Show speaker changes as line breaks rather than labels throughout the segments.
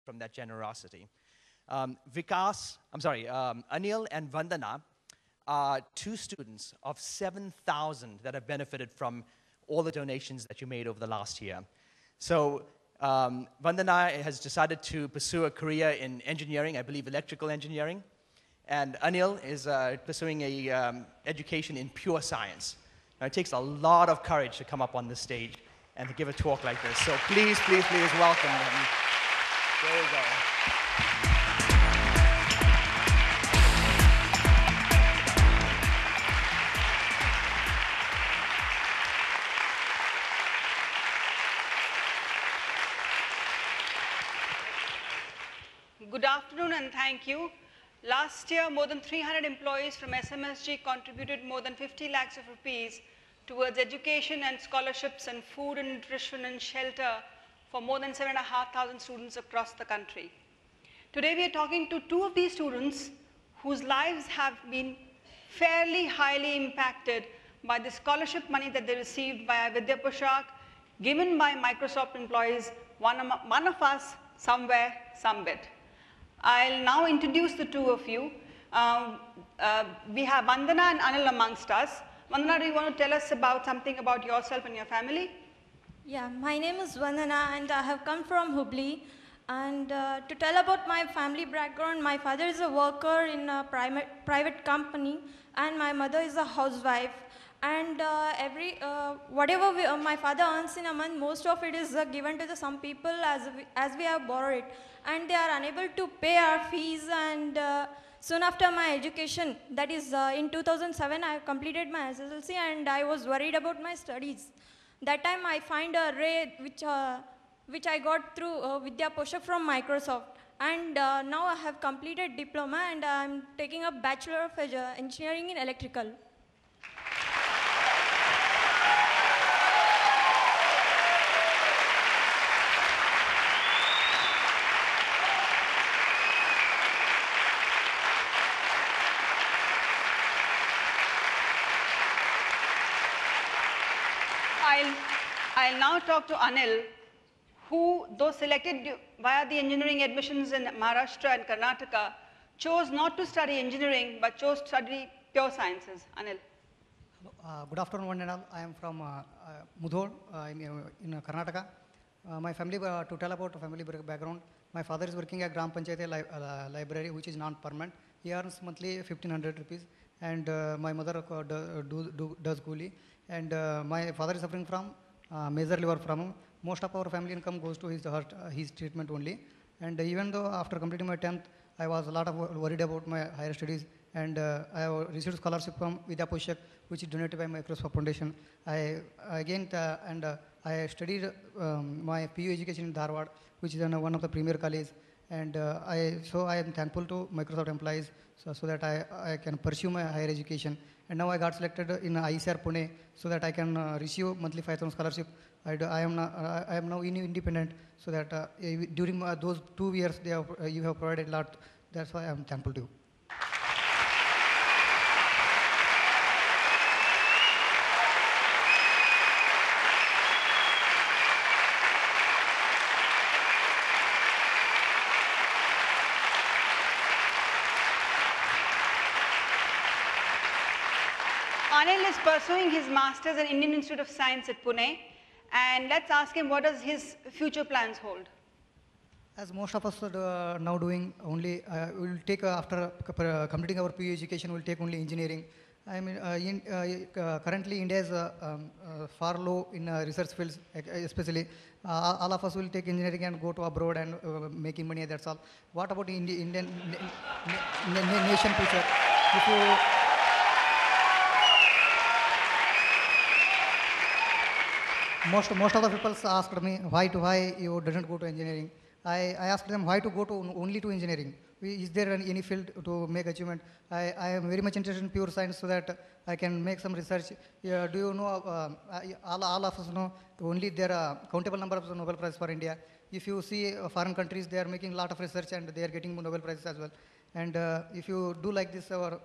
from that generosity. Anil and Vandana are two students of 7,000 that have benefited from all the donations that you made over the last year. So Vandana has decided to pursue a career in engineering, I believe electrical engineering, and Anil is pursuing a education in pure science. Now, it takes a lot of courage to come up on this stage and to give a talk like this. So please, please, please welcome them. There you go.
Good afternoon and thank you. Last year, more than 300 employees from SMSG contributed more than 50 lakhs of rupees towards education and scholarships and food and nutrition and shelter for more than 7,500 students across the country. Today, we are talking to two of these students whose lives have been fairly highly impacted by the scholarship money that they received via Vidya Poshak, given by Microsoft employees, one of us, somewhere, some bit. I'll now introduce the two of you. We have Vandana and Anil amongst us. Vandana, do you want to tell us about something about yourself and your family?
Yeah, my name is Vandana and I have come from Hubli. And to tell about my family background, my father is a worker in a private company and my mother is a housewife. And whatever my father earns in a month, most of it is given to some people as we have borrowed it. And they are unable to pay our fees. And soon after my education, that is in 2007, I completed my SSLC and I was worried about my studies. That time I find a ray which I got through Vidya Poshak from Microsoft. And now I have completed diploma and I'm taking a Bachelor of Engineering in Electrical.
I'll now talk to Anil, who, though selected via the engineering admissions in Maharashtra and Karnataka, chose not to study engineering, but chose to study pure sciences. Anil.
Good afternoon, one and all. I am from Mudhol in Karnataka. My family, to tell about family background, my father is working at Gram Panchayat library, which is non-permanent. He earns monthly 1,500 rupees, and my mother does coolie. And my father is suffering from major liver problem. Most of our family income goes to his treatment only. And even though after completing my 10th, I was a lot of worried about my higher studies. And I received scholarship from Vidya Poshak, which is donated by Microsoft Foundation. I studied my PU education in Dharwad, which is one of the premier colleges. And so I am thankful to Microsoft employees so that I can pursue my higher education. And now I got selected in ICR Pune so that I can receive monthly 5,000 scholarship. I am now independent, so that during those 2 years you have provided a lot. That's why I am thankful to you.
Anil is pursuing his master's at Indian Institute of Science at Pune, and let's ask him what does his future plans hold.
As most of us are now doing, only we will take after completing our PU education, we will take only engineering. I mean, currently India is far low in research fields, especially. All of us will take engineering and go to abroad and making money. That's all. What about Indian nation future? If you most of the people asked me why you didn't go to engineering. I asked them why to go to only to engineering. Is there any field to make achievement? I am very much interested in pure science so that I can make some research. Do you know, all of us know, only there are countable number of Nobel Prize for India. If you see foreign countries, they are making a lot of research and they are getting Nobel Prizes as well. And if you do like this, our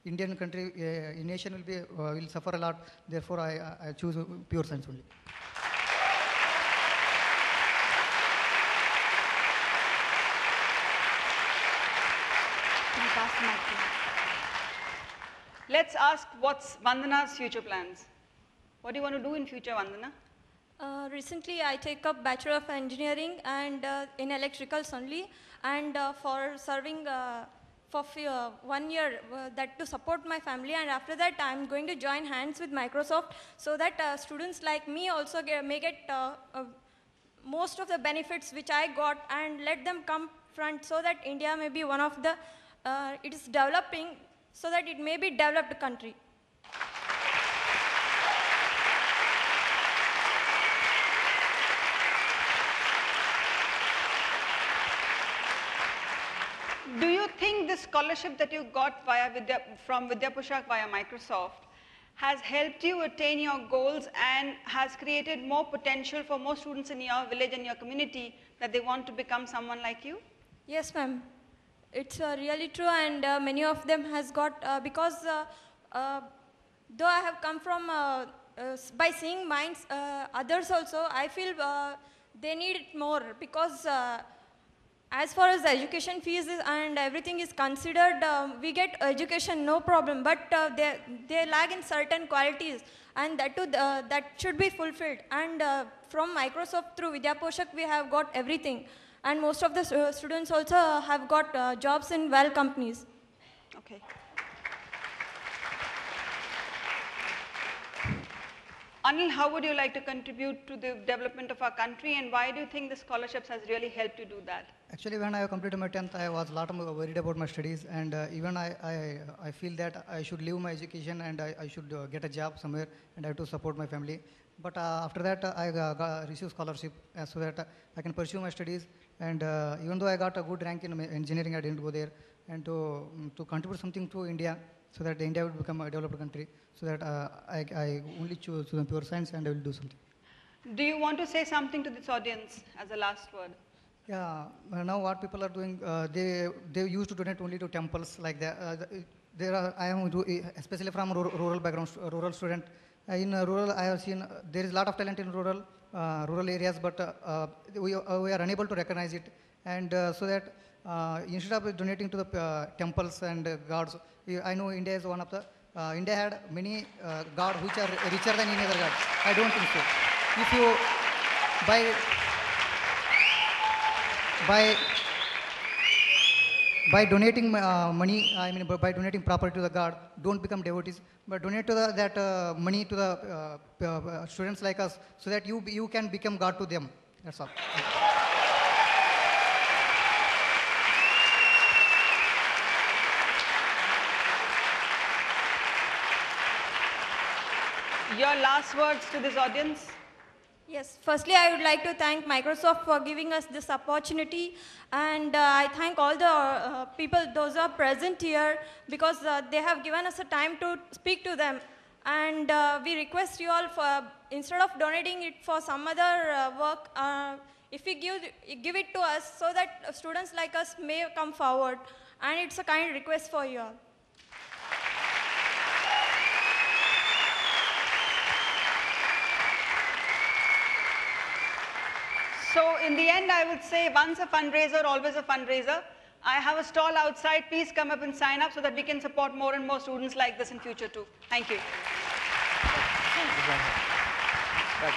Indian country, nation will suffer a lot. Therefore, I choose pure science only.
pass the mic to you. Let's ask what's Vandana's future plans. What do you want to do in future, Vandana?
Recently, I take up Bachelor of Engineering and in electricals only, and for serving for 1 year that to support my family, and after that I'm going to join hands with Microsoft so that students like me also may get most of the benefits which I got, and let them come front so that India may be one of the, it is developing so that it may be developed country.
Do you think this scholarship that you got from Vidya Pushak via Microsoft has helped you attain your goals and has created more potential for more students in your village and your community that they want to become someone like you?
Yes, ma'am. It's really true, and many of them has got, because though I have come from, by seeing minds, others also, I feel they need it more, because as far as the education fees and everything is considered, we get education, no problem, but they lag in certain qualities, and that too, that should be fulfilled. And from Microsoft through Vidya Pushak, we have got everything. And most of the students also have got jobs in well companies.
Okay. Anil, how would you like to contribute to the development of our country, and why do you think the scholarships has really helped you do that?
Actually, when I completed my 10th, I was a lot more worried about my studies, and even I feel that I should leave my education and I should get a job somewhere, and I have to support my family. But after that, I received scholarship so that I can pursue my studies. And even though I got a good rank in engineering, I didn't go there. And to contribute something to India, so that India would become a developed country, so that I only choose pure science and I will do something.
Do you want to say something to this audience as a last word?
Yeah, now what people are doing, they used to donate only to temples like that. I am especially from rural background, rural student. In rural, I have seen there is a lot of talent in rural areas, but we are unable to recognize it. And so that instead of donating to the temples and gods, I know India is one of the, India had many gods which are richer than any other god. I don't think so. If you, by donating money, I mean by donating property to the god, don't become devotees, but donate to that money to the students like us, so that you can become god to them. That's all.
Your last words to this audience?
Yes, firstly I would like to thank Microsoft for giving us this opportunity, and I thank all the people, those who are present here, because they have given us a time to speak to them. And we request you all, for instead of donating it for some other work, if you give it to us, so that students like us may come forward, and it's a kind request for you all.
So in the end, I would say once a fundraiser, always a fundraiser. I have a stall outside. Please come up and sign up so that we can support more and more students like this in future too. Thank you.
Right.